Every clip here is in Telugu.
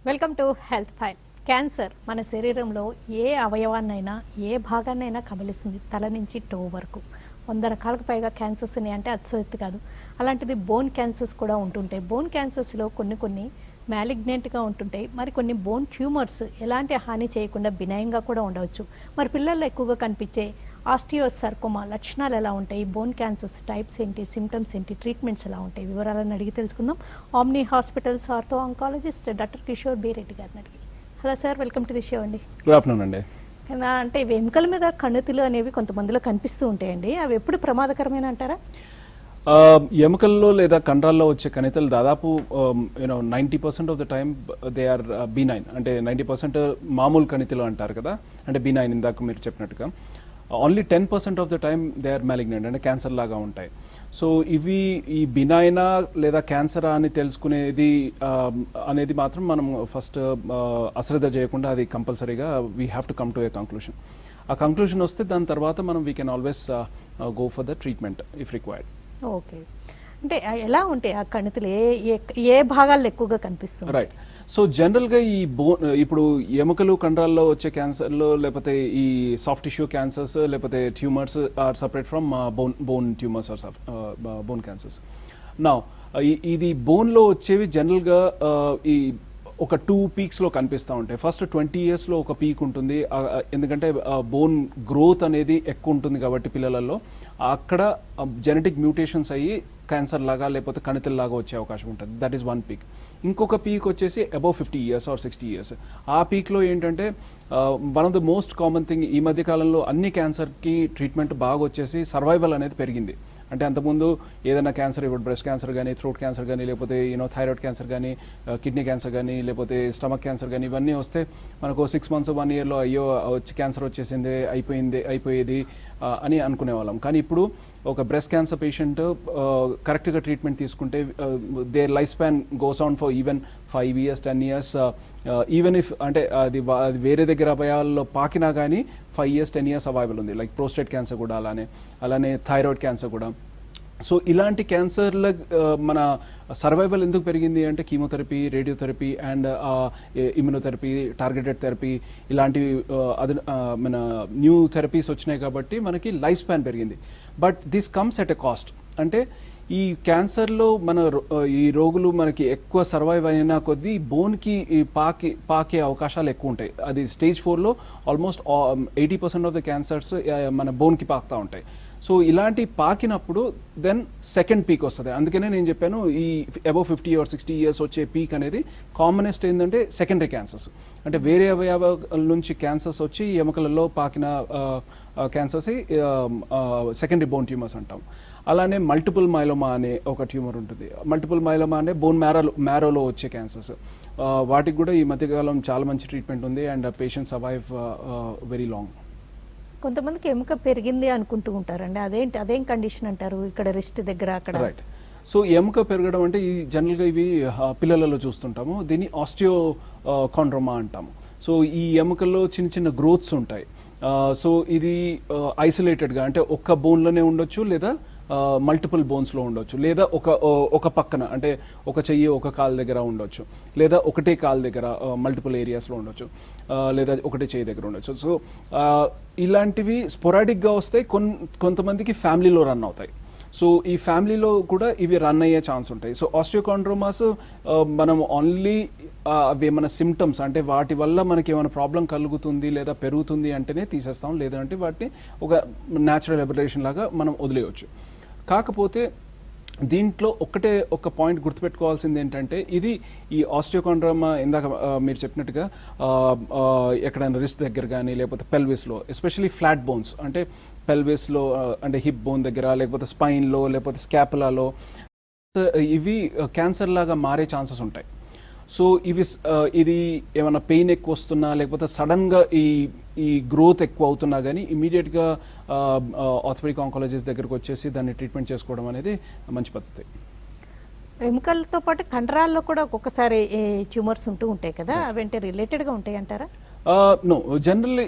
Welcome to health file. Cancer మన శరీరంలో ఏ అవయవాన్నైనా ఏ భాగాన్నైనా కబలిస్తుంది, తల నుంచి టో వరకు. 100 రకాలకు పైగా క్యాన్సర్స్ ఉన్నాయి అంటే అతిశయోక్తి కాదు. అలాంటిది బోన్ క్యాన్సర్స్ కూడా ఉంటుంటాయి. బోన్ క్యాన్సర్స్లో కొన్ని మ్యాలిగ్నెంట్గా ఉంటుంటాయి, మరి కొన్ని బోన్ ట్యూమర్స్ ఎలాంటి హాని చేయకుండా బినైన్గా కూడా ఉండవచ్చు. మరి పిల్లల్లో ఎక్కువగా కనిపించే ఆస్టియోసర్కోమా లక్షణాలు ఎలా ఉంటాయి, బోన్ క్యాన్సర్స్ టైప్స్ ఏంటి, సిమ్టమ్స్ ఏంటి, ట్రీట్మెంట్స్ ఎలా ఉంటాయి, వివరాలను అడిగి తెలుసుకుందాం. Omni hospitals ortho oncologist doctor Kishore B Reddy గారిని అడిగి. Hello sir, welcome to the show అండి. గుడ్ ఆఫ్టర్నూన్ అండి. అంటే వెముకల మీద కణుతులు అనేవి కొంతమందిలో కనిపిస్తూ ఉంటాయండి, అవి ఎప్పుడు ప్రమాదకరమైన అంటారా? ఎముకల్లో లేదా కండరాల్లో వచ్చే కణితులు దాదాపు 90% of the time they are benign, అంటే 90% మామూలు కణితులు అంటారు కదా, అంటే బీనైన్ ఇందాక మీరు చెప్పినట్టుగా. Only 10% of the time they are malignant, అంటే క్యాన్సర్ లాగా ఉంటాయి. సో ఇవి ఈ బినైనా లేదా క్యాన్సరా అని తెలుసుకునేది అనేది మాత్రం మనం ఫస్ట్ అశ్రద్ధ చేయకుండా అది కంపల్సరీగా we have to come to A conclusion. ఆ కంక్లూషన్ వస్తే దాని తర్వాత మనం we can always go for the treatment if required. Okay, అంటే ఎలా ఉంటాయి ఆ కణితులు, ఏ భాగాల్లో ఎక్కువగా కనిపిస్తుంది? రైట్. సో జనరల్గా ఈ ఇప్పుడు ఎముకలు కండరాల్లో వచ్చే క్యాన్సర్లో, లేకపోతే ఈ సాఫ్ట్ టిష్యూ క్యాన్సర్స్, లేకపోతే tumours are separate from bone tumours or bone cancers. నా ఇది బోన్లో వచ్చేవి జనరల్గా ఈ ఒక 2 పీక్స్లో కనిపిస్తూ ఉంటాయి. ఫస్ట్ 20 yearsలో ఒక పీక్ ఉంటుంది, ఎందుకంటే బోన్ గ్రోత్ అనేది ఎక్కువ ఉంటుంది కాబట్టి పిల్లలలో అక్కడ జెనెటిక్ మ్యూటేషన్స్ అయ్యి క్యాన్సర్ లాగా లేకపోతే కణితుల్లాగా వచ్చే అవకాశం ఉంటుంది. That is 1 peak. ఇంకొక పీక్ వచ్చేసి అబౌవ్ 50 years ఆర్ 60 years. ఆ పీక్లో ఏంటంటే one of the most common thing ఈ మధ్య కాలంలో అన్ని క్యాన్సర్కి ట్రీట్మెంట్ బాగా వచ్చేసి సర్వైవల్ అనేది పెరిగింది. అంటే అంతకుముందు ఏదైనా క్యాన్సర్, ఇప్పుడు బ్రెస్ట్ క్యాన్సర్ కానీ, థ్రోట్ క్యాన్సర్ కానీ, లేకపోతే థైరాయిడ్ క్యాన్సర్ కానీ, కిడ్నీ క్యాన్సర్ కానీ, లేకపోతే స్టమక్ క్యాన్సర్ కానీ, ఇవన్నీ వస్తే మనకు 6 months 1 yearలో అయ్యో క్యాన్సర్ వచ్చేసింది, అయిపోయేది అని అనుకునేవాళ్ళం. కానీ ఇప్పుడు ఒక బ్రెస్ట్ క్యాన్సర్ పేషెంట్ కరెక్ట్గా ట్రీట్మెంట్ తీసుకుంటే their life span goes on for even 5 years 10 years. Even if అంటే అది వేరే దగ్గర అవయవాల్లో పాకినా కానీ 5 years 10 years అవైలబుల్ ఉంది. లైక్ ప్రోస్టేట్ క్యాన్సర్ కూడా అలానే థైరాయిడ్ క్యాన్సర్ కూడా. సో ఇలాంటి క్యాన్సర్ల మన సర్వైవల్ ఎందుకు పెరిగింది అంటే chemotherapy, radiotherapy and immunotherapy, targeted therapy, ఇలాంటివి మన న్యూ థెరపీస్ వచ్చినాయి కాబట్టి మనకి లైఫ్ స్పాన్ పెరిగింది. But this comes at a cost. అంటే ఈ క్యాన్సర్లో ఈ రోగులు మనకి ఎక్కువ సర్వైవ్ అయినా కొద్దీ బోన్కి పాకే అవకాశాలు ఎక్కువ ఉంటాయి. అది స్టేజ్ 4లో ఆల్మోస్ట్ 80% ఆఫ్ ద క్యాన్సర్స్ మన బోన్కి పాకుతూ ఉంటాయి. సో ఇలాంటి పాకినప్పుడు దెన్ సెకండ్ పీక్ వస్తుంది. అందుకనే నేను చెప్పాను ఈ అబౌవ్ 50 or 60 years వచ్చే పీక్ అనేది కామనెస్ట్ ఏంటంటే సెకండరీ క్యాన్సర్స్, అంటే వేరే అవయవాల నుంచి క్యాన్సర్స్ వచ్చి ఎముకలలో పాకిన క్యాన్సర్స్ సెకండరీ బోన్ ట్యూమర్స్ అంటాం. అలానే మల్టిపుల్ మైలోమా అనే ఒక ట్యూమర్ ఉంటుంది. మల్టిపుల్ మైలోమా అనే బోన్ మ్యారోలో వచ్చే క్యాన్సర్స్, వాటికి కూడా ఈ మధ్యకాలం చాలా మంచి ట్రీట్మెంట్ ఉంది and patients survive very long. కొంతమందికి ఎముక పెరిగింది అనుకుంటూ ఉంటారండి, అదేం కండిషన్ అంటారు? ఇక్కడ రిస్ట్ దగ్గర అక్కడ. రైట్. సో ఎముక పెరగడం అంటే ఈ జనరల్గా ఇవి పిల్లలలో చూస్తుంటాము, దీన్ని ఆస్టియోకాండ్రోమా అంటాము. సో ఈ ఎముకల్లో చిన్న చిన్న గ్రోత్స్ ఉంటాయి. సో ఇది ఐసోలేటెడ్గా, అంటే ఒక్క బోన్లోనే ఉండొచ్చు, లేదా మల్టిపుల్ బోన్స్లో ఉండొచ్చు, లేదా ఒక పక్కన, అంటే ఒక చెయ్యి ఒక కాలు దగ్గర ఉండొచ్చు, లేదా ఒకటే కాలు దగ్గర మల్టిపుల్ ఏరియాస్లో ఉండొచ్చు, లేదా ఒకటే చెయ్యి దగ్గర ఉండొచ్చు. సో ఇలాంటివి స్పొరాడిక్గా వస్తాయి, కొంతమందికి ఫ్యామిలీలో రన్ అవుతాయి. సో ఈ ఫ్యామిలీలో కూడా ఇవి రన్ అయ్యే ఛాన్స్ ఉంటాయి. సో ఆస్టియోకాండ్రోమాస్ మనం ఓన్లీ అవి ఏమైనా సిమ్టమ్స్, అంటే వాటి వల్ల మనకి ఏమైనా ప్రాబ్లం కలుగుతుంది లేదా పెరుగుతుంది అంటేనే తీసేస్తాం, లేదంటే వాటిని ఒక న్యాచురల్ ఎబరేషన్ లాగా మనం వదిలేయచ్చు. కాకపోతే దీంట్లో ఒక పాయింట్ గుర్తుపెట్టుకోవాల్సింది ఏంటంటే ఈ ఆస్టియోకాండ్రోమా ఇందాక మీరు చెప్పినట్టుగా ఎక్కడైనా రిస్ట్ దగ్గర కానీ, లేకపోతే పెల్విస్లో, ఎస్పెషల్లీ ఫ్లాట్ బోన్స్, అంటే పెల్విస్లో, అంటే హిప్ బోన్ దగ్గర, లేకపోతే స్పైన్లో, లేకపోతే స్కాపులాలో ఇవి క్యాన్సర్ లాగా మారే ఛాన్సెస్ ఉంటాయి. సో ఇది ఏమైనా పెయిన్ ఎక్కువ వస్తున్నా, లేకపోతే సడన్గా ఈ గ్రోత్ ఎక్కువ అవుతున్నా కానీ ఇమీడియట్గా ఆర్థోపెడిక్ ఆంకాలజిస్ట్ దగ్గరకు వచ్చేసి దాన్ని ట్రీట్మెంట్ చేసుకోవడం అనేది మంచి పద్ధతి. ఎముకలతో పాటు కండరాల్లో కూడా ఒక్కొక్కసారి ట్యూమర్స్ ఉంటూ ఉంటాయి కదా, అవంటే రిలేటెడ్గా ఉంటాయి అంటారా? నో, జనరల్లీ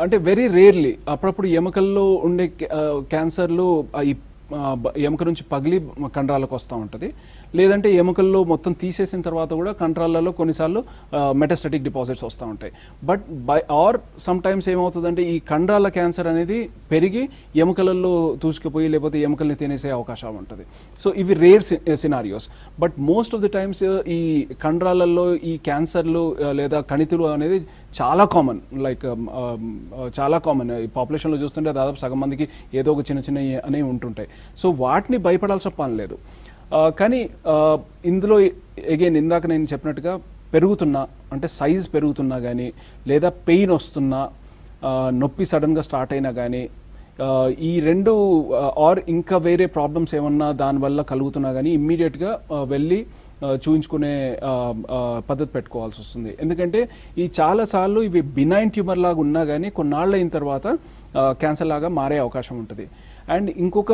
అంటే వెరీ రేర్లీ అప్పుడప్పుడు ఎముకల్లో ఉండే క్యాన్సర్లు ఈ ఎముక నుంచి పగిలి కండరాలకు వస్తూ ఉంటుంది, లేదంటే ఎముకల్లో మొత్తం తీసేసిన తర్వాత కూడా కండరాలలో కొన్నిసార్లు మెటాస్టాటిక్ డిపాజిట్స్ వస్తూ ఉంటాయి. బట్ సమ్ టైమ్స్ ఏమవుతుందంటే ఈ కండరాల క్యాన్సర్ అనేది పెరిగి ఎముకలలో తూచుకుపోయి లేకపోతే ఎముకల్ని తినేసే అవకాశం ఉంటుంది. సో ఇవి rare scenarios. But most of the times ఈ కండరాలలో ఈ క్యాన్సర్లు లేదా కణితులు అనేది చాలా కామన్, లైక్ చాలా కామన్. ఈ పాపులేషన్లో చూస్తుంటే దాదాపు సగం మందికి ఏదో ఒక చిన్న చిన్న అనేవి ఉంటుంటాయి. సో వాటిని భయపడాల్సిన పని లేదు. కానీ ఇందులో అగైన్ ఇందాక నేను చెప్పినట్టుగా పెరుగుతున్నా అంటే సైజ్ పెరుగుతున్నా కానీ, లేదా పెయిన్ వస్తున్నా, నొప్పి సడన్గా స్టార్ట్ అయినా కానీ, ఈ రెండు ఆర్ ఇంకా వేరే ప్రాబ్లమ్స్ ఏమన్నా దానివల్ల కలుగుతున్నా కానీ ఇమ్మీడియట్గా వెళ్ళి చూయించుకునే పద్ధతి పెట్టుకోవాల్సి వస్తుంది. ఎందుకంటే ఈ చాలాసార్లు ఇవి బినైన్ ట్యూమర్ లాగా ఉన్నా కానీ కొన్నాళ్ళు అయిన తర్వాత క్యాన్సర్ లాగా మారే అవకాశం ఉంటుంది. అండ్ ఇంకొక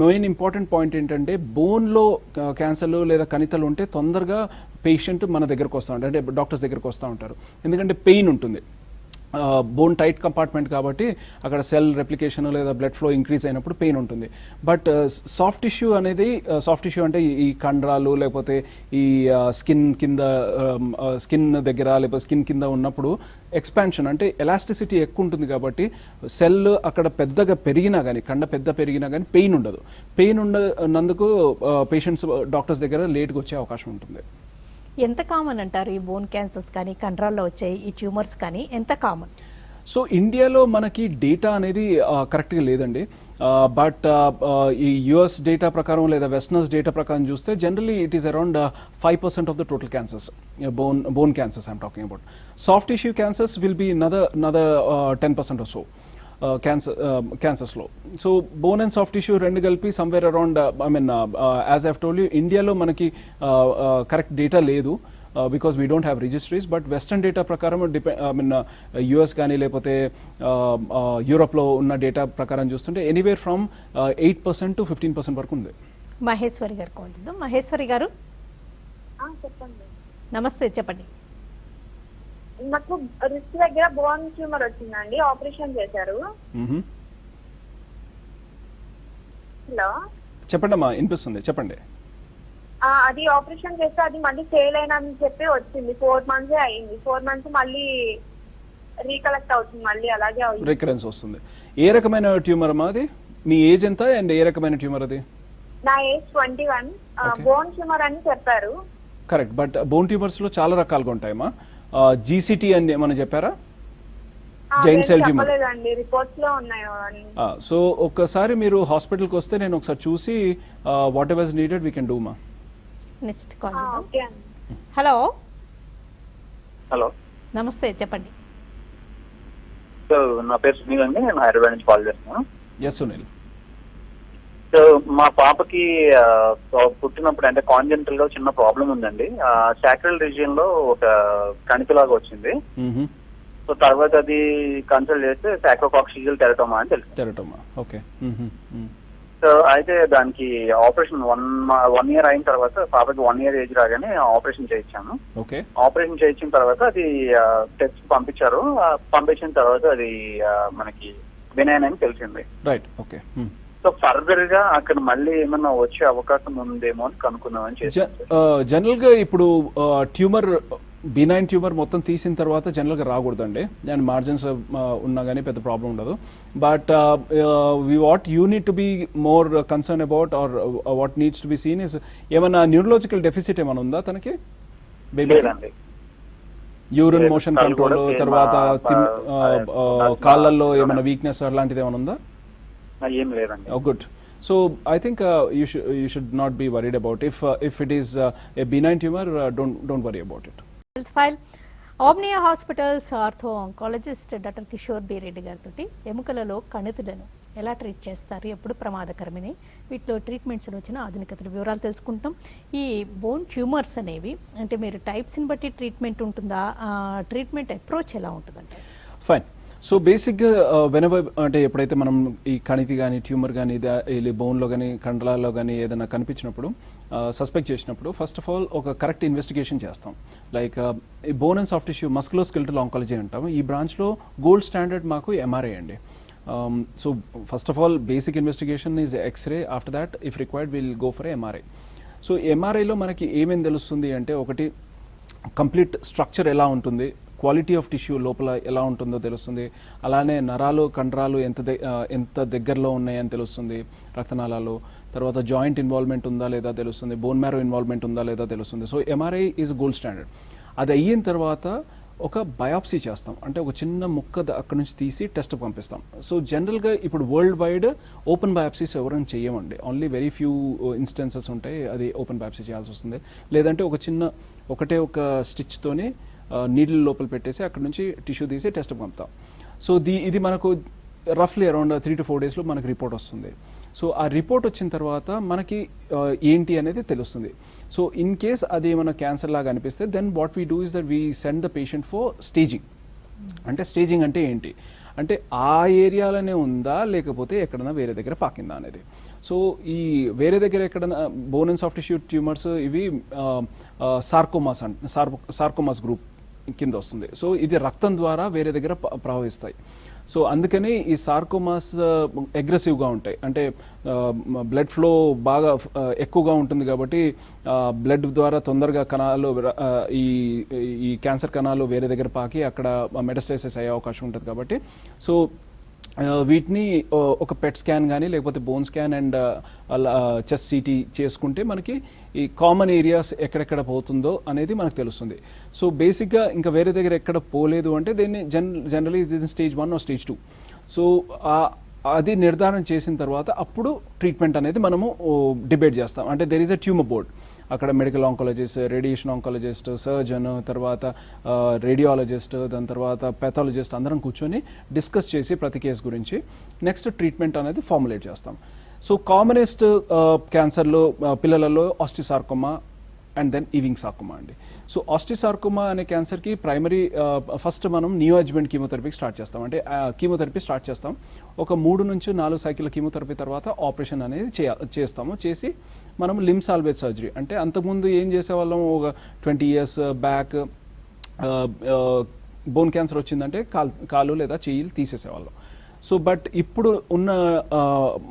మెయిన్ ఇంపార్టెంట్ పాయింట్ ఏంటంటే బోన్లో క్యాన్సర్లు లేదా కణితలు ఉంటే తొందరగా పేషెంట్ మన దగ్గరకు వస్తూ ఉంటారు, అంటే డాక్టర్స్ దగ్గరకు వస్తూ ఉంటారు. ఎందుకంటే పెయిన్ ఉంటుంది, బోన్ టైట్ కంపార్ట్మెంట్ కాబట్టి అక్కడ సెల్ రెప్లికేషన్ లేదా బ్లడ్ ఫ్లో ఇంక్రీజ్ అయినప్పుడు పెయిన్ ఉంటుంది. బట్ సాఫ్ట్ టిష్యూ అనేది, సాఫ్ట్ టిష్యూ అంటే ఈ కండరాలు లేకపోతే ఈ స్కిన్ దగ్గర లేకపోతే స్కిన్ కింద ఉన్నప్పుడు ఎక్స్పాన్షన్ అంటే ఎలాస్టిసిటీ ఎక్కువ ఉంటుంది కాబట్టి సెల్ అక్కడ పెద్దగా పెరిగినా కానీ, కండ పెరిగినా కానీ పెయిన్ ఉండదు. పెయిన్ ఉన్నందుకు పేషెంట్స్ డాక్టర్స్ దగ్గర లేట్గా వచ్చే అవకాశం ఉంటుంది. ఎంత కామన్ అంటారు ఈ బోన్ క్యాన్సర్స్ కానీ కండరాల్లో వచ్చే ఈ ట్యూమర్స్ కానీ ఎంత కామన్? సో ఇండియాలో మనకి డేటా అనేది కరెక్ట్గా లేదండి. బట్ ఈ యుఎస్ డేటా ప్రకారం లేదా వెస్టర్నర్స్ డేటా ప్రకారం చూస్తే generally it is around 5% of the total cancers, bone cancers I'm talking about. Soft tissue cancers will be another 10% or so. క్యాన్సర్స్లో. So bone and soft tissue రెండు కలిపి somewhere around, as I've told you, ఇండియాలో మనకి కరెక్ట్ డేటా లేదు because we don't have registries. But western data ప్రకారం యుఎస్ కానీ లేకపోతే యూరోప్లో ఉన్న డేటా ప్రకారం చూస్తుంటే ఎనీవేర్ ఫ్రమ్ 8% to 15% వరకు ఉంది. మహేశ్వరి గారు కాల్ చేద్దాం. మహేశ్వరి గారు చెప్పండి. నమస్తే, చెప్పండి. నాకు రిస్ట్ దగ్గర బోన్ ట్యూమర్ వచ్చిందండి, ఆపరేషన్ చేశారు. హలో, చెప్పండి అమ్మా, వినిపిస్తుంది, చెప్పండి. అది ఆపరేషన్ చేస్తే అది మళ్ళీ ఫెయిల్ అయినని చెప్పి వచ్చింది. 4 months అయింది. 4 months మళ్ళీ రీకలెక్ట్ అవుతుంది, మళ్ళీ అలాగే అవుతుంది, రికరెన్స్ వస్తుంది. ఏ రకమైన ట్యూమర్ అమ్మా అది? మీ ఏజ్ ఎంత అండ్ ఏ రకమైన ట్యూమర్ అది? నా ఏజ్ 21. బోన్ ట్యూమర్ అని చెప్పారు. కరెక్ట్. బట్ బోన్ ట్యూమర్స్ లో చాలా రకాలుగా ఉంటాయమ్మా. జీసీటీ అని ఏమన్నా చెప్పారా? Giant cell tumour. రిపోర్ట్స్ లో ఉన్నాయి. సో ఒక్కసారి మీరు హాస్పిటల్కి వస్తే నేను ఒకసారి చూసి what ever is needed we can do మా. నెక్స్ట్ కాల్ చేద్దాం. హలో హలో, నమస్తే, చెప్పండి. సో నా పేరు సునీల్ అండి, నేను హైదరాబాద్ నుంచి కాల్ చేస్తున్నాను. ఎస్ సునీల్. సో మా పాపకి పుట్టినప్పుడు అంటే కాంజెంటల్ గా చిన్న ప్రాబ్లం ఉందండి. సాక్రల్ రీజియన్ లో ఒక కణితిలాగా వచ్చింది. సో తర్వాత అది కన్సల్ట్ చేస్తే సాక్రోకాక్సియల్ టెరటోమా అని తెలిసింది. టెరటోమా, ఓకే. సో అయితే దానికి ఆపరేషన్ 1 year అయిన తర్వాత, పాపకి 1 year ఏజ్ రాగానే ఆపరేషన్ చేయించాము. ఓకే. ఆపరేషన్ చేయించిన తర్వాత అది టెస్ట్ పంపించారు. పంపించిన తర్వాత అది మనకి బినైన్ అని తెలిసింది. Right, okay. సో ఫర్దర్ గా అక్కడ మళ్ళీ ఏమన్నా వచ్చే అవకాశం ఉందేమో అని కనుక్కుందామని చేశాను. జనరల్ గా ఇప్పుడు ట్యూమర్, బినైన్ ట్యూమర్ మొత్తం తీసిన తర్వాత జనరల్ గా రాకూడదండి. అండ్ మార్జిన్స్ ఉన్నా కానీ పెద్ద ప్రాబ్లం ఉండదు. But what you need to be more concern about or what needs to be seen is ఏమన్నా న్యూరలాజికల్ డెఫిసిట్ ఏమైనా ఉందా తనకి? లేదండి. యూరిన్ మోషన్ కంట్రోల్, తర్వాత కాళ్ళల్లో ఏమైనా వీక్నెస్ అలాంటిది ఏమైనా ఉందా? ఏం లేదండి. Oh, good. So I think you should not be worried about if it is a benign tumor. Don't worry about it. Health file. Omnia hospitals ortho oncologist doctor Kishore B Reddy గారితో ఎముకలలో కణితులను ఎలా ట్రీట్ చేస్తారు, ఎప్పుడు ప్రమాదకరమని, వీటిలో ట్రీట్మెంట్స్ వచ్చిన ఆధునికతల వివరాలు తెలుసుకుంటాం. ఈ బోన్ ట్యూమర్స్ అనేవి అంటే మీరు టైప్స్ని బట్టి ట్రీట్మెంట్ ఉంటుందా, ట్రీట్మెంట్ అప్రోచ్ ఎలా ఉంటుందంటే? ఫైన్. సో బేసిక్గా వెనెవర్ అంటే ఎప్పుడైతే మనం ఈ కణితి కానీ ట్యూమర్ కానీ బోన్లో కానీ కండరాల్లో కానీ ఏదైనా కనిపించినప్పుడు, సస్పెక్ట్ చేసినప్పుడు ఫస్ట్ ఆఫ్ ఆల్ ఒక కరెక్ట్ ఇన్వెస్టిగేషన్ చేస్తాం. లైక్ ఈ bone and soft tissue musculoskeletal oncology అంటాము. ఈ బ్రాంచ్లో గోల్డ్ స్టాండర్డ్ మాకు ఎంఆర్ఐ అండి. So first of all, basic investigation is X-ray. After that, if required, we'll go for a MRI. So ఎంఆర్ఐలో మనకి ఏమేమి తెలుస్తుంది అంటే, ఒకటి కంప్లీట్ స్ట్రక్చర్ ఎలా ఉంటుంది, క్వాలిటీ ఆఫ్ టిష్యూ లోపల ఎలా ఉంటుందో తెలుస్తుంది, అలానే నరాలు కండరాలు ఎంత దగ్గరలో ఉన్నాయని తెలుస్తుంది రక్తనాళాలు, తర్వాత జాయింట్ ఇన్వాల్వ్మెంట్ ఉందా లేదా తెలుస్తుంది, బోన్ మ్యారో ఇన్వాల్వ్మెంట్ ఉందా లేదా తెలుస్తుంది. So MRI is gold standard. అది అయిన తర్వాత ఒక బయాప్సీ చేస్తాం, అంటే ఒక చిన్న ముక్క అక్కడ నుంచి తీసి టెస్ట్ పంపిస్తాం. సో జనరల్గా ఇప్పుడు వరల్డ్ వైడ్ ఓపెన్ బయాప్సీస్ ఎవరైనా చేయమండి, ఓన్లీ వెరీ ఫ్యూ ఇన్స్టెన్సెస్ ఉంటాయి అది ఓపెన్ బయాప్సీ చేయాల్సి వస్తుంది. లేదంటే ఒకటే ఒక స్టిచ్తోని నీడిల్ లోపల పెట్టేసి అక్కడ నుంచి టిష్యూ తీసి టెస్ట్ పంపుతాం. సో ఇది మనకు రఫ్లీ అరౌండ్ 3 to 4 డేస్లో మనకు రిపోర్ట్ వస్తుంది. సో ఆ రిపోర్ట్ వచ్చిన తర్వాత మనకి ఏంటి అనేది తెలుస్తుంది. సో ఇన్ కేస్ అది ఏమైనా క్యాన్సర్ లాగా అనిపిస్తే then what we do is that we send the patient for staging. అంటే స్టేజింగ్ అంటే ఏంటి అంటే, ఆ ఏరియాలోనే ఉందా లేకపోతే ఎక్కడైనా వేరే దగ్గర పాకిందా అనేది. సో ఈ వేరే దగ్గర ఎక్కడైనా bone and soft tissue tumours ఇవి సార్కోమాస్ గ్రూప్ కింద వస్తుంది. సో ఇది రక్తం ద్వారా వేరే దగ్గర ప్రవహిస్తాయి. సో అందుకని ఈ సార్కోమాస్ అగ్రెసివ్గా ఉంటాయి, అంటే బ్లడ్ ఫ్లో బాగా ఎక్కువగా ఉంటుంది కాబట్టి బ్లడ్ ద్వారా తొందరగా కణాలు ఈ క్యాన్సర్ కణాలు వేరే దగ్గర పాకి అక్కడ మెటాస్టైసిస్ అయ్యే అవకాశం ఉంటుంది కాబట్టి సో వీటిని ఒక పెట్ స్కాన్ కానీ లేకపోతే bone scan and chest CT చేసుకుంటే మనకి ఈ కామన్ ఏరియాస్ ఎక్కడెక్కడ పోతుందో అనేది మనకు తెలుస్తుంది. సో బేసిక్గా ఇంకా వేరే దగ్గర ఎక్కడ పోలేదు అంటే దీన్ని జనరలీ ఇది స్టేజ్ 1 or stage 2. సో అది నిర్ధారణ చేసిన తర్వాత అప్పుడు ట్రీట్మెంట్ అనేది మనము డిబేట్ చేస్తాం. అంటే there is a tumour board, అక్కడ medical oncologist, radiation oncologist, surgeon, తర్వాత రేడియాలజిస్ట్, దాని తర్వాత పెథాలజిస్ట్ అందరం కూర్చొని డిస్కస్ చేసి ప్రతి కేసు గురించి నెక్స్ట్ ట్రీట్మెంట్ అనేది ఫార్ములేట్ చేస్తాం. సో కామనెస్ట్ క్యాన్సర్లో పిల్లలలో ఆస్టిసార్కోమా అండ్ దెన్ ఈవింగ్ సార్కోమా అండి. సో ఆస్టిసార్కోమా అనే క్యాన్సర్కి ప్రైమరీ ఫస్ట్ మనం నియో అడ్జువెంట్ కీమోథెరపీకి స్టార్ట్ చేస్తాం. అంటే కీమోథెరపీ స్టార్ట్ చేస్తాం. ఒక 3 నుంచి 4 సైకిల్ కీమోథెరపీ తర్వాత ఆపరేషన్ అనేది చేస్తాము. చేసి మనం లిమ్ సాల్వేజ్ సర్జరీ, అంటే అంతకుముందు ఏం చేసేవాళ్ళం, ఒక 20 years బ్యాక్ బోన్ క్యాన్సర్ వచ్చిందంటే కాలు లేదా చెయ్యిలు తీసేసేవాళ్ళం. సో బట్ ఇప్పుడు ఉన్న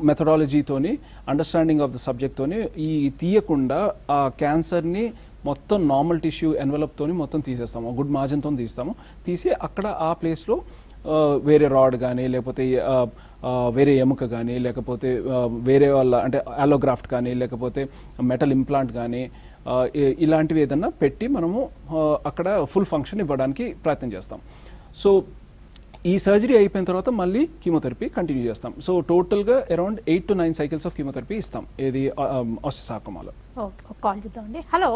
మెథడాలజీతోని, అండర్స్టాండింగ్ ఆఫ్ ద సబ్జెక్ట్తోని ఈ తీయకుండా ఆ క్యాన్సర్ని మొత్తం నార్మల్ టిష్యూ ఎన్వలప్తోని మొత్తం తీసేస్తాము, గుడ్ మార్జిన్తో తీసి అక్కడ ఆ ప్లేస్లో వేరే రాడ్ కానీ లేకపోతే వేరే ఎముక కానీ లేకపోతే వేరే వాళ్ళ అంటే అలోగ్రాఫ్ట్ కానీ లేకపోతే మెటల్ ఇంప్లాంట్ కానీ ఇలాంటివి ఏదన్నా పెట్టి మనము అక్కడ ఫుల్ ఫంక్షన్ ఇవ్వడానికి ప్రయత్నం చేస్తాం. సో ఈ సర్జరీ అయిపోయిన తర్వాత మళ్ళీ కీమోథెరపీ కంటిన్యూ చేస్తాం. సో టోటల్గా around 8 to 9 cycles of chemotherapy ఇస్తాం ఏది ఆస్టిసార్కోమాలో. ఓకే, కాల్ చేద్దామండి. హలో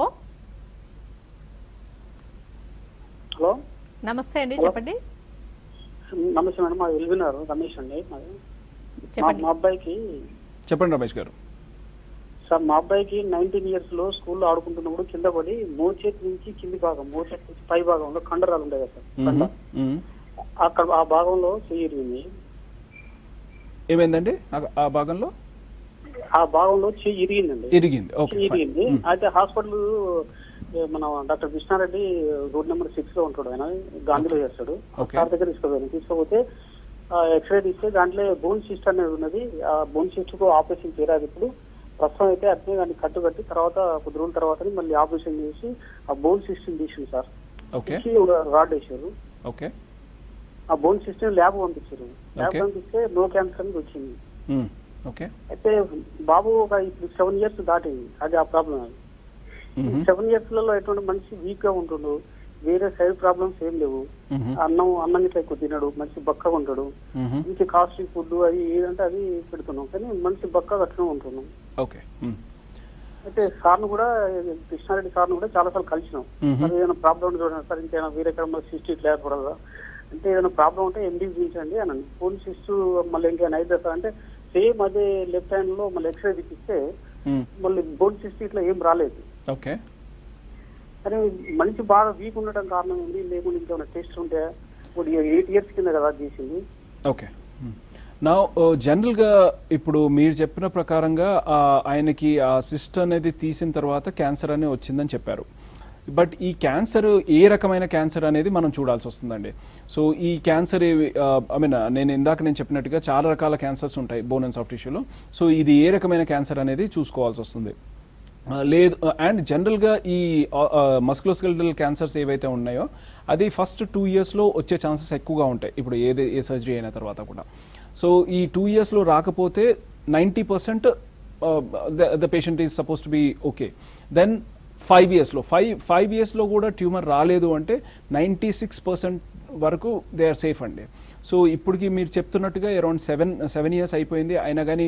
హలో, నమస్తే అండి, చెప్పండి. నమస్తే మేడం, మా ఎల్వినారు రమేష్ అండి. చెప్పండి. మా అబ్బాయికి చెప్పండి రమేష్ గారు. సార్, మా అబ్బాయికి 19 years లో స్కూల్లో ఆడుకుంటున్నప్పుడు కింద పడి మోచేతి నుంచి కింది భాగం, మోచేతి నుంచి పై భాగంలో కండరాలు ఉంటాయి కదా సార్, కండ, అక్కడ ఆ భాగంలో చెయ్యి ఏమైందండి? ఆ భాగంలో చెయ్యి ఇరిగిందండి. ఇరిగింది. ఓకే, ఇరిగింది. అయితే హాస్పిటల్ మన డాక్టర్ కృష్ణారెడ్డి రోడ్ నెంబర్ 6 లో ఉంటాడు, ఆయన గాంధీలో చేస్తాడు. సార్ దగ్గర తీసుకుపోతే ఎక్స్రే తీస్తే దాంట్లో బోన్ సిస్ట్ అనేది ఉన్నది. ఆ బోన్ సిస్ట్ కు ఆపరేషన్ చేయాలి. ఇప్పుడు ప్రస్తుతం అయితే అట్నే దాన్ని కట్టి తర్వాత కొద్ది రోజుల తర్వాత మళ్ళీ ఆపరేషన్ చేసి ఆ బోన్ సిస్టమ్ తీసింది సార్. రాడ్ వేసారు. ఓకే, ఆ బోన్ సిస్టమ్ ల్యాబ్ పంపించారు. ల్యాబ్ పంపిస్తే నో క్యాన్సర్ అనేది వచ్చింది. ఓకే, అయితే బాబు ఇప్పుడు 7 years దాటింది. అది ఆ ప్రాబ్లం. అది 7 years లలో ఎటువంటి మనిషి వీక్ గా ఉంటుండు, వేరే సైడ్ ప్రాబ్లమ్స్ ఏం లేవు. అన్నం ఇట్లా ఎక్కువ తినడు, మంచి బక్కగా ఉంటాడు. మంచి కాస్ట్లీ ఫుడ్ అది ఏదంటే అది పెడుతున్నాం, కానీ మంచి బక్కగా అట్లనే ఉంటున్నాం. ఓకే. అయితే సార్ను కూడా, కృష్ణారెడ్డి సార్ను కూడా చాలా సార్లు కలిసినాం. మరి ఏదైనా ప్రాబ్లం చూడండి సార్, ఇంకేమైనా వేరే సిస్టమ్ లేకపోవదా అంటే, ఏదైనా ప్రాబ్లం ఉంటే ఎండీ చూపించండి అని. ఫోన్ సిస్ట్ మళ్ళీ ఇంకేమైనా అయితే సార్ అంటే సేమ్ అదే లెఫ్ట్ హ్యాండ్ లో మళ్ళీ ఎక్స్రే తీపిస్తే మళ్ళీ బోన్ సిస్ట్ ఇట్లా ఏం రాలేదు. ఓకే, కానీ మనిషి బాగా వీక్ ఉండడం కారణం ఉంది, లేకుండా ఇంకేమైనా టెస్ట్ ఉంటే 8 years కింద కదా చేసింది. ఓకే. నా జనరల్గా ఇప్పుడు మీరు చెప్పిన ప్రకారంగా ఆయనకి ఆ సిస్ట్ అనేది తీసిన తర్వాత క్యాన్సర్ అనేది వచ్చిందని చెప్పారు. బట్ ఈ క్యాన్సర్ ఏ రకమైన క్యాన్సర్ అనేది మనం చూడాల్సి వస్తుందండి. సో ఈ క్యాన్సర్ ఐ మీన్ నేను చెప్పినట్టుగా చాలా రకాల క్యాన్సర్స్ ఉంటాయి బోన్ అండ్ సాఫ్ట్ టిష్యూలో. సో ఇది ఏ రకమైన క్యాన్సర్ అనేది చూసుకోవాల్సి వస్తుంది. లేదు అండ్ జనరల్గా ఈ మస్కులోస్కెలిటల్ క్యాన్సర్స్ ఏవైతే ఉన్నాయో అది ఫస్ట్ 2 yearsలో వచ్చే ఛాన్సెస్ ఎక్కువగా ఉంటాయి, ఇప్పుడు ఏ సర్జరీ అయిన తర్వాత కూడా. సో ఈ 2 yearsలో రాకపోతే 90% the patient is suppose to be okay. Then 5 yearsలో 5 yearsలో కూడా ట్యూమర్ రాలేదు అంటే 96% వరకు దే ఆర్ సేఫ్ అండి. సో ఇప్పటికి మీరు చెప్తున్నట్టుగా అరౌండ్ 7 years అయిపోయింది, అయినా కానీ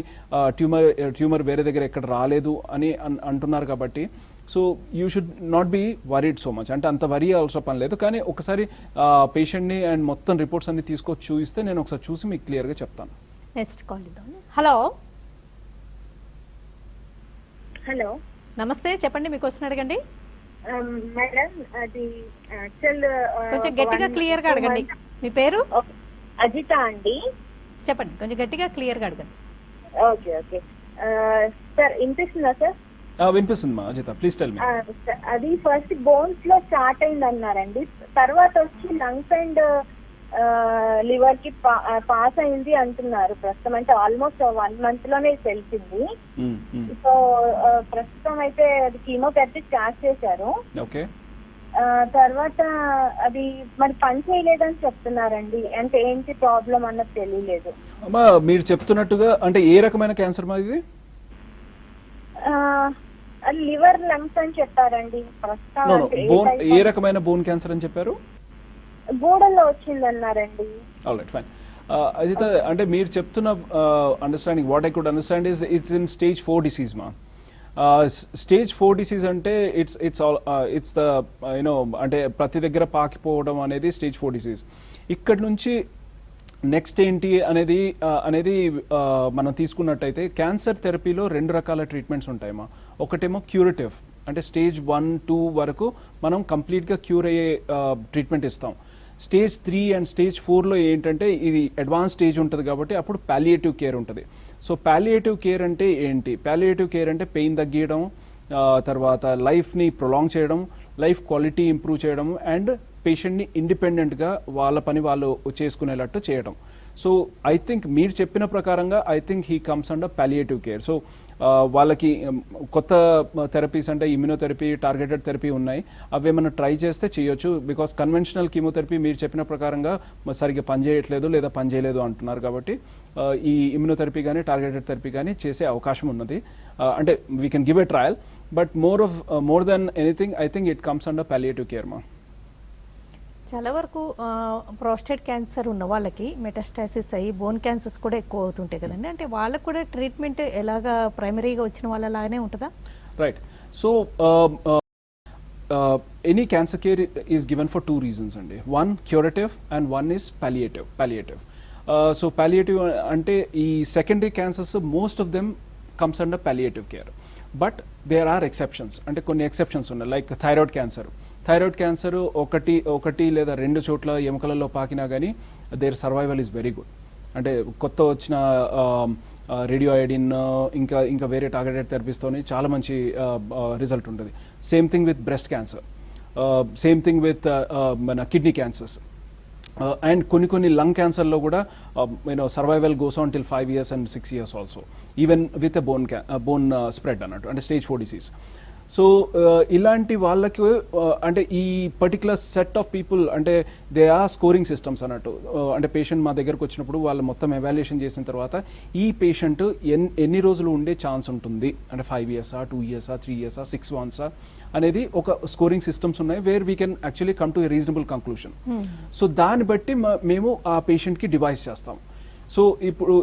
ట్యూమర్ వేరే దగ్గర ఎక్కడ రాలేదు అని అంటున్నారు కాబట్టి so you should not be worried so much, అంటే అంత వరీ అవసరం పని లేదు. కానీ ఒకసారి పేషెంట్ని అండ్ మొత్తం రిపోర్ట్స్ అన్ని తీసుకొచ్చి చూపిస్తే నేను ఒకసారి చూసి మీకు క్లియర్గా చెప్తాను. నెక్స్ట్ కాల్ ఇద్దాం. హలో హలో, నమస్తే, చెప్పండి మీ క్వశ్చన్ అడగండి. మేడం అది యాక్చువల్ కొంచెం గట్టిగా క్లియర్గా అడగండి. మీ పేరు? అజిత అండి. చెప్పండి, కొంచెం గట్టిగా క్లియర్గా అడగండి. ఓకే ఓకే సార్, వినిపిస్తుందా సార్? వినిపిస్తుంది మా అజిత, ప్లీజ్ టెల్ మీ. అది ఫస్ట్ బోన్స్ లో స్టార్ట్ అయింది అన్నారండి, తర్వాత వచ్చి లంగ్స్ అండ్ లివర్ కి పాస్ అయింది అంటున్నారు. ప్రస్తుతం అంటే ఆల్మోస్ట్ 1 month లోనే తెలిసింది. సో ప్రస్తుతం అయితే అది కీమోథెరపీ స్టార్ట్ చేశారు. ఓకే, తర్వాత అది మరి పని చేయలేదని చెప్తున్నారండి. అంటే ఏంటి ప్రాబ్లం అన్నది తెలియలేదు. అమ్మా మీరు చెప్తున్నట్టుగా అంటే ఏ రకమైన క్యాన్సర్ మా ఇది? అది లివర్ లంగ్స్ అని చెప్పారండి. ప్రస్తుతం బోన్ ఏ రకమైన బోన్ క్యాన్సర్ అని చెప్పారు? గోడల్లో వచ్చిందన్నారండి. Alright, fine. అజిత, అంటే మీరు చెప్తున్న understanding what I could understand is it's in stage 4 disease మా. stage 4 disease అంటే ఇట్స్ ద యూనో అంటే ప్రతి దగ్గర పాకిపోవడం అనేది stage 4 disease. ఇక్కడ నుంచి నెక్స్ట్ ఏంటి అనేది మనం తీసుకున్నట్టయితే క్యాన్సర్ థెరపీలో 2 రకాల ట్రీట్మెంట్స్ ఉంటాయమ్మా. ఒకటేమో క్యూరేటివ్, అంటే stage 1, 2 వరకు మనం కంప్లీట్గా క్యూర్ అయ్యే ట్రీట్మెంట్ ఇస్తాం. stage 3 అండ్ stage 4లో ఏంటంటే ఇది అడ్వాన్స్ స్టేజ్ ఉంటుంది కాబట్టి అప్పుడు పాలియేటివ్ కేర్ ఉంటుంది. సో పాలియేటివ్ కేర్ అంటే ఏంటి? పాలియేటివ్ కేర్ అంటే పెయిన్ తగ్గించడం, తర్వాత లైఫ్ని ప్రొలాంగ్ చేయడం, లైఫ్ క్వాలిటీ ఇంప్రూవ్ చేయడం అండ్ పేషెంట్ని ఇండిపెండెంట్గా వాళ్ళ పని వాళ్ళు చేసుకునేటట్టు చేయడం. సో ఐ థింక్ మీరు చెప్పిన ప్రకారంగా I think he comes under palliative care. So వాళ్ళకి కొత్త థెరపీస్ అంటే ఇమ్యూనోథెరపీ, టార్గెటెడ్ థెరపీ ఉన్నాయి, అవి ఏమైనా ట్రై చేస్తే చేయొచ్చు. బికాస్ కన్వెన్షనల్ కీమోథెరపీ మీరు చెప్పిన ప్రకారంగా సరిగ్గా పనిచేయట్లేదు లేదా పనిచేయలేదు అంటున్నారు కాబట్టి ఈ ఇమ్యూనోథెరపీ కానీ టార్గెటెడ్ థెరపీ కానీ చేసే అవకాశం ఉన్నది. అంటే we can give a trial, but more than anything I think it comes under palliative care మా. చాలా వరకు ప్రోస్టేట్ క్యాన్సర్ ఉన్న వాళ్ళకి మెటాస్టాసిస్ అయ్యి బోన్ క్యాన్సర్స్ కూడా ఎక్కువ అవుతుంటాయి కదండి. అంటే వాళ్ళకు కూడా ట్రీట్మెంట్ ఎలాగా ప్రైమరీగా వచ్చిన వాళ్ళలాగానే ఉంటుందా? Right. So any cancer care is given for 2 reasons అండి. 1 curative and 1 is palliative. So palliative అంటే ఈ secondary cancers most of them comes under palliative care. But there are exceptions, అంటే కొన్ని ఎక్సెప్షన్స్ ఉన్నాయి. లైక్ థైరాయిడ్ క్యాన్సర్ ఒకటి లేదా 2 చోట్ల ఎముకలలో పాకినా కానీ there survival is very good. అంటే కొత్త వచ్చిన రేడియో ఐడిన్ ఇంకా వేరే టార్గెటెడ్ థెరపీస్తోని చాలా మంచి రిజల్ట్ ఉంటుంది. Same thing with breast cancer, same thing with మన కిడ్నీ క్యాన్సర్స్ అండ్ కొన్ని లంగ్ క్యాన్సర్లో కూడా survival goes on till 5 years and 6 years also, even with bone spread అన్నట్టు, అంటే stage 4 disease. సో ఇలాంటి వాళ్ళకి అంటే ఈ పర్టికులర్ సెట్ ఆఫ్ పీపుల్ అంటే దే ఆర్ స్కోరింగ్ సిస్టమ్స్ అన్నట్టు. అంటే పేషెంట్ మా దగ్గరకు వచ్చినప్పుడు వాళ్ళు మొత్తం ఎవాల్యుయేషన్ చేసిన తర్వాత ఈ పేషెంట్ ఎన్ని రోజులు ఉండే ఛాన్స్ ఉంటుంది, అంటే 5 years, 2 years, 3 years, 6 months అనేది ఒక స్కోరింగ్ సిస్టమ్స్ ఉన్నాయి where we can actually come to a reasonable conclusion. So దాన్ని బట్టి మేము ఆ పేషెంట్కి డివైస్ చేస్తాం. సో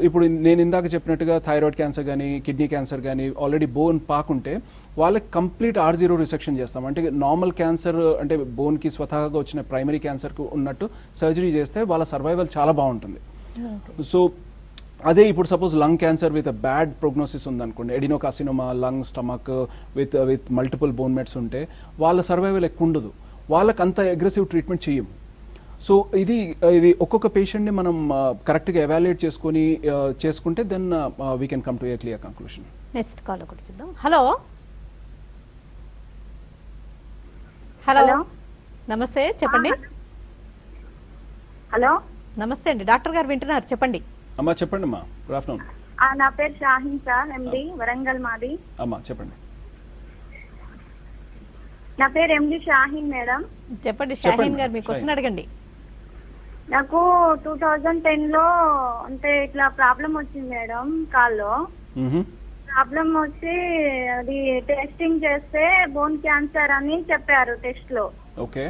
ఇప్పుడు నేను ఇందాక చెప్పినట్టుగా థైరాయిడ్ క్యాన్సర్ కానీ కిడ్నీ క్యాన్సర్ కానీ ఆల్రెడీ బోన్ పాకుంటే వాళ్ళకి కంప్లీట్ R0 రిసెక్షన్ చేస్తాం. అంటే నార్మల్ క్యాన్సర్ అంటే బోన్కి స్వతహాగా వచ్చిన ప్రైమరీ క్యాన్సర్కు ఉన్నట్టు సర్జరీ చేస్తే వాళ్ళ సర్వైవల్ చాలా బాగుంటుంది. సో అదే ఇప్పుడు suppose lung cancer with bad prognosis ఉందనుకోండి, adenocarcinoma, lung, stomach with multiple bone mets ఉంటే వాళ్ళ సర్వైవల్ ఎక్కువ ఉండదు, వాళ్ళకి అంత అగ్రెసివ్ ట్రీట్మెంట్ చేయం. సో ఇది ఒక్కొక్క పేషెంట్ని మనం కరెక్ట్గా ఎవాల్యుయేట్ చేసుకుంటే then we can come to a clear conclusion. Next call ఒకటి చూద్దాం. Hello hello hello. నమస్తే చెప్పండి. హలో, నమస్తే అండి, డాక్టర్ గారు వింటున్నారు, చెప్పండి. అమ్మా చెప్పండి అమ్మా, గుడ్ ఆఫ్టర్నూన్. నా పేరు షాహిన్ సార్, ఎండి, వరంగల్ మాది. అమ్మా చెప్పండి. నా పేరు ఎండి షాహిన్ మేడం. చెప్పండి చెప్పండి, షాహీన్ గారు, మీ క్వశ్చన్ షాహీన్. అడగండి. నాకు 2010 లో అంటే ఇట్లా ప్రాబ్లం వచ్చింది మేడం కాల్లో. మ్హూ. ప్రాబ్లం వచ్చి అది టెస్టింగ్ చేస్తే బోన్ క్యాన్సర్ అని చెప్పారు టెస్ట్ లో. ఓకే.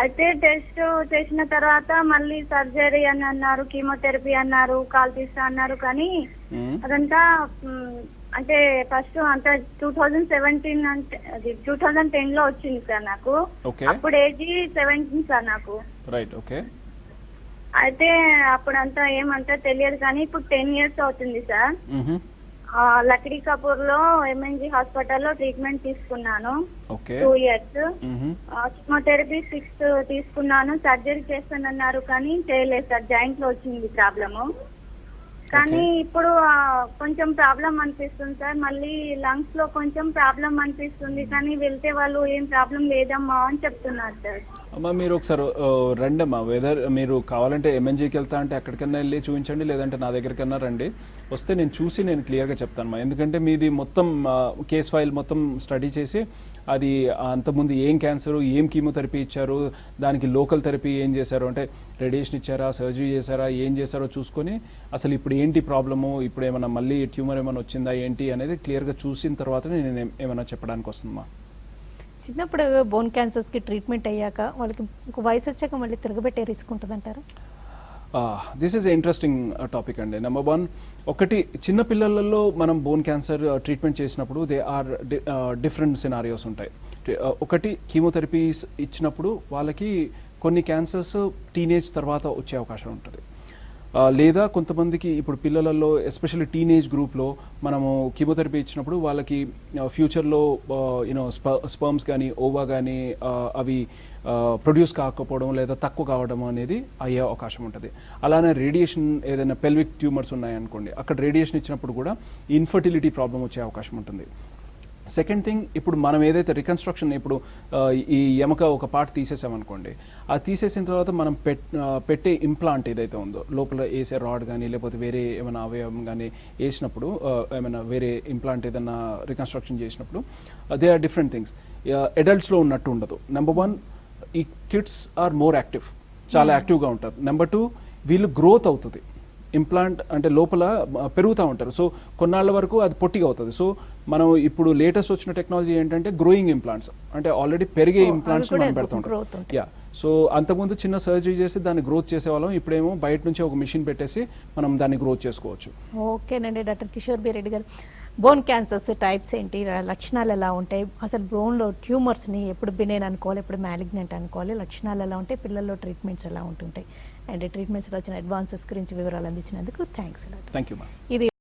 అయితే టెస్ట్ చేసిన తర్వాత మళ్ళీ సర్జరీ అని అన్నారు, కీమోథెరపీ అన్నారు, కాల్ తీస్తా అన్నారు. కానీ మ్. అదంతా అంటే ఫస్ట్ అంతా 2017 అంటే అది 2010 లో వచ్చింది సార్ నాకు. ఓకే. అప్పుడు ఏజ్ 17 సార్ నాకు. రైట్. ఓకే. అయితే అప్పుడంతా ఏమంతా తెలియదు కానీ ఇప్పుడు 10 ఇయర్స్ అవుతుంది సార్. మ్హూ. లక్డీ కపూర్ లో ఎంఎన్జి హాస్పిటల్లో ట్రీట్మెంట్ తీసుకున్నాను ఓకే. 2 ఇయర్స్. మ్హూ. కీమోథెరపీ 6 తీసుకున్నాను. సర్జరీ చేస్తానన్నారు కానీ చేయలేదు సార్, జాయింట్ లో వచ్చింది ప్రాబ్లము. కానీ ఇప్పుడు కొంచెం ప్రాబ్లం అనిపిస్తుంది సార్. మళ్ళీ లంగ్స్ లో కొంచెం ప్రాబ్లం అనిపిస్తుంది కానీ వెళ్తే వాళ్ళు ఏం ప్రాబ్లం లేదమ్మా అని చెప్తున్నారు సార్. అమ్మా మీరు ఒకసారి రండి అమ్మా, వెదర్ మీరు కావాలంటే ఎంఎన్జీకి వెళ్తా అంటే అక్కడికన్నా వెళ్ళి చూపించండి, లేదంటే నా దగ్గరికన్నా రండి. వస్తే నేను చూసి నేను క్లియర్గా చెప్తాను అమ్మా. ఎందుకంటే మీది మొత్తం కేస్ ఫైల్ మొత్తం స్టడీ చేసి అది అంతకుముందు ఏం క్యాన్సర్, ఏం కీమోథెరపీ ఇచ్చారు, దానికి లోకల్ థెరపీ ఏం చేశారు, అంటే రేడియేషన్ ఇచ్చారా, సర్జరీ చేశారా, ఏం చేశారో చూసుకొని అసలు ఇప్పుడు ఏంటి ప్రాబ్లము, ఇప్పుడు ఏమైనా మళ్ళీ ట్యూమర్ ఏమైనా వచ్చిందా ఏంటి అనేది క్లియర్గా చూసిన తర్వాత నేను ఏమైనా చెప్పడానికి వస్తుందమ్మా. చిన్నప్పుడు బోన్ క్యాన్సర్స్కి ట్రీట్మెంట్ అయ్యాక వాళ్ళకి ఒక వయసు వచ్చాక మళ్ళీ తిరగబెట్టే రిస్క్ ఉంటుందంటారా? దిస్ ఈజ్ ఇంట్రెస్టింగ్ టాపిక్ అండి. నెంబర్ 1, ఒకటి చిన్న పిల్లలలో మనం బోన్ క్యాన్సర్ ట్రీట్మెంట్ చేసినప్పుడు దే ఆర్ డిఫరెంట్ సినారియోస్ ఉంటాయి. ఒకటి కీమోథెరపీస్ ఇచ్చినప్పుడు వాళ్ళకి కొన్ని క్యాన్సర్స్ టీనేజ్ తర్వాత వచ్చే అవకాశం ఉంటుంది. లేదా కొంతమందికి ఇప్పుడు పిల్లలలో ఎస్పెషల్లీ టీనేజ్ గ్రూప్లో మనము కీమోథెరపీ ఇచ్చినప్పుడు వాళ్ళకి ఫ్యూచర్లో స్పర్మ్స్ కానీ ఓవా కానీ అవి ప్రొడ్యూస్ కాకపోవడం లేదా తక్కువ కావడం అనేది అయ్యే అవకాశం ఉంటుంది. అలానే రేడియేషన్ ఏదైనా పెల్విక్ ట్యూమర్స్ ఉన్నాయనుకోండి, అక్కడ రేడియేషన్ ఇచ్చినప్పుడు కూడా ఇన్ఫర్టిలిటీ ప్రాబ్లం వచ్చే అవకాశం ఉంటుంది. సెకండ్ థింగ్, ఇప్పుడు మనం ఏదైతే రికన్స్ట్రక్షన్ ఇప్పుడు ఈ ఎముక ఒక పార్ట్ తీసేసామనుకోండి, ఆ తీసేసిన తర్వాత మనం పెట్టే ఇంప్లాంట్ ఏదైతే ఉందో లోపల వేసే రాడ్ కానీ లేకపోతే వేరే ఏమైనా అవయవం కానీ వేసినప్పుడు ఏమైనా వేరే ఇంప్లాంట్ ఏదైనా రికన్స్ట్రక్షన్ చేసినప్పుడు దే ఆర్ డిఫరెంట్ థింగ్స్. అడల్ట్స్లో ఉన్నట్టు ఉండదు. నెంబర్ 1, ఈ కిడ్స్ ఆర్ మోర్ యాక్టివ్, చాలా యాక్టివ్గా ఉంటారు. నెంబర్ 2, వీళ్ళు గ్రోత్ అవుతుంది. ఇంప్లాంట్ అంటే లోపల పెరుగుతూ ఉంటారు. సో కొన్నాళ్ళ వరకు అది పొట్టిగా అవుతుంది. సో మనం ఇప్పుడు లేటెస్ట్ వచ్చిన టెక్నాలజీ ఏంటంటే గ్రోయింగ్ ఇంప్లాంట్స్, అంటే ఆల్రెడీ పెరిగే ఇంప్లాంట్స్ మనం పెడుతుంటాం. యా, సో అంతకుముందు చిన్న సర్జరీ చేసి దాన్ని గ్రోత్ చేసేవాళ్ళం, ఇప్పుడేమో బయట నుంచి ఒక మిషన్ పెట్టేసి మనం దాన్ని గ్రోత్ చేసుకోవచ్చు. ఓకేనండి డాక్టర్ కిషోర్ బి రెడ్డి గారు, బోన్ క్యాన్సర్స్ టైప్స్ ఏంటి, లక్షణాలు ఎలా ఉంటాయి, అసలు బోన్లో ట్యూమర్స్ని ఎప్పుడు బినైన్ అనుకోవాలి, ఎప్పుడు మ్యాలిగ్నెంట్ అనుకోవాలి, లక్షణాలు ఎలా ఉంటాయి, పిల్లల్లో ట్రీట్మెంట్స్ ఎలా ఉంటుంటాయి, అండ్ ట్రీట్మెంట్స్లో వచ్చిన అడ్వాన్సెస్ గురించి వివరాలు అందించినందుకు థ్యాంక్స్. Thank you. ఇది